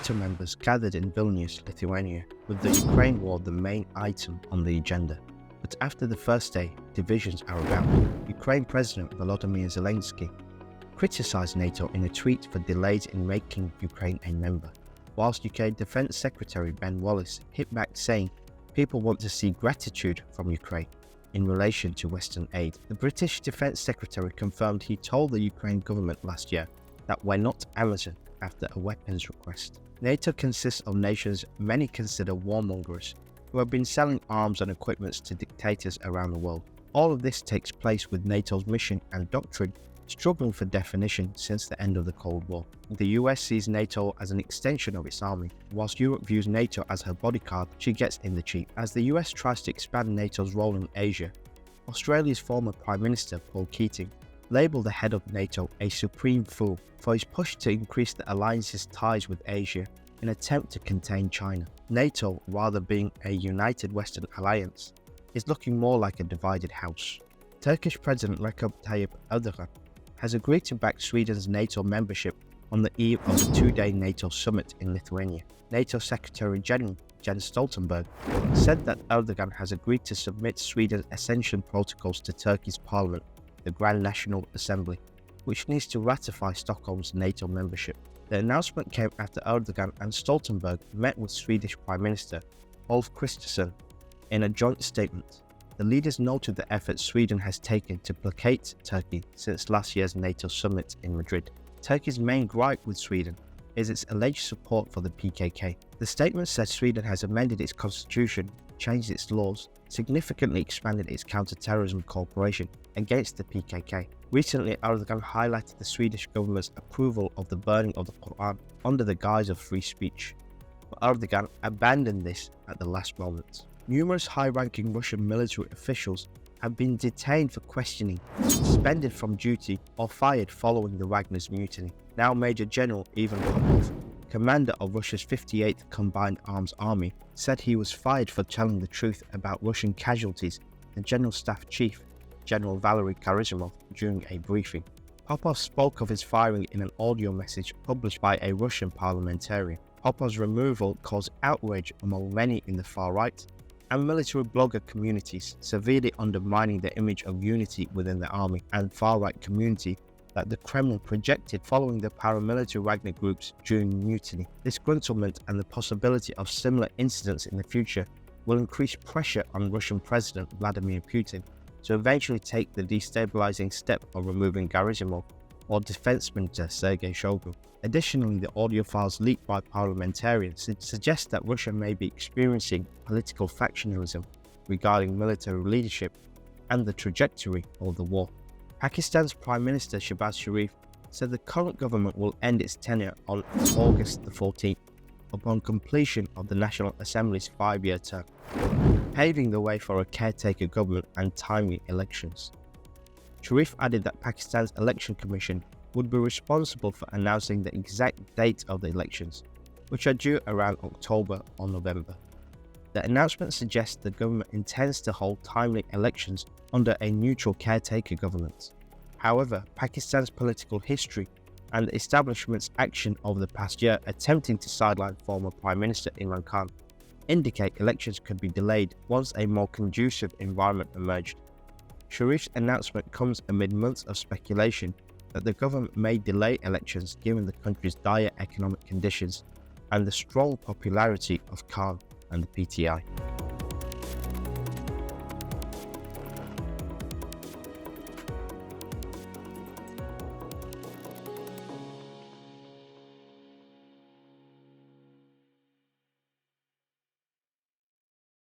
NATO members gathered in Vilnius, Lithuania, with the Ukraine war the main item on the agenda. But after the first day, divisions are abound. Ukraine President Volodymyr Zelensky criticised NATO in a tweet for delays in making Ukraine a member, whilst UK Defence Secretary Ben Wallace hit back saying people want to see gratitude from Ukraine in relation to Western aid. The British Defence Secretary confirmed he told the Ukraine government last year that we're not Amazon after a weapons request. NATO consists of nations many consider warmongers who have been selling arms and equipment to dictators around the world. All of this takes place with NATO's mission and doctrine struggling for definition since the end of the Cold War. The US sees NATO as an extension of its army, whilst Europe views NATO as her bodyguard she gets in the cheap. As the US tries to expand NATO's role in Asia, Australia's former Prime Minister Paul Keating labelled the head of NATO a supreme fool for his push to increase the alliance's ties with Asia in an attempt to contain China. NATO, rather being a united Western alliance, is looking more like a divided house. Turkish President Recep Tayyip Erdogan has agreed to back Sweden's NATO membership on the eve of the two-day NATO summit in Lithuania. NATO Secretary General Jens Stoltenberg said that Erdogan has agreed to submit Sweden's accession protocols to Turkey's parliament, the Grand National Assembly, which needs to ratify Stockholm's NATO membership. The announcement came after Erdogan and Stoltenberg met with Swedish Prime Minister Ulf Kristersson in a joint statement. The leaders noted the efforts Sweden has taken to placate Turkey since last year's NATO summit in Madrid. Turkey's main gripe with Sweden is its alleged support for the PKK. The statement said Sweden has amended its constitution, changed its laws, significantly expanded its counter-terrorism cooperation against the PKK. Recently, Erdogan highlighted the Swedish government's approval of the burning of the Quran under the guise of free speech, but Erdogan abandoned this at the last moment. Numerous high-ranking Russian military officials have been detained for questioning, suspended from duty, or fired following the Wagner's mutiny. Now Major General Ivan Popov, commander of Russia's 58th Combined Arms Army, said he was fired for telling the truth about Russian casualties to General Staff Chief General Valery Gerasimov during a briefing. Popov spoke of his firing in an audio message published by a Russian parliamentarian. Popov's removal caused outrage among many in the far-right and military blogger communities, severely undermining the image of unity within the army and far-right community that the Kremlin projected following the paramilitary Wagner groups during the mutiny. Disgruntlement and the possibility of similar incidents in the future will increase pressure on Russian President Vladimir Putin to eventually take the destabilizing step of removing Gerasimov or Defense Minister Sergei Shoigu. Additionally, the audio files leaked by parliamentarians suggest that Russia may be experiencing political factionalism regarding military leadership and the trajectory of the war. Pakistan's Prime Minister Shehbaz Sharif said the current government will end its tenure on August the 14th upon completion of the National Assembly's 5-year term, paving the way for a caretaker government and timely elections. Sharif added that Pakistan's Election Commission would be responsible for announcing the exact date of the elections, which are due around October or November. The announcement suggests the government intends to hold timely elections under a neutral caretaker government. However, Pakistan's political history and the establishment's action over the past year attempting to sideline former Prime Minister Imran Khan indicate elections could be delayed once a more conducive environment emerged. Sharif's announcement comes amid months of speculation that the government may delay elections given the country's dire economic conditions and the strong popularity of Khan and the PTI.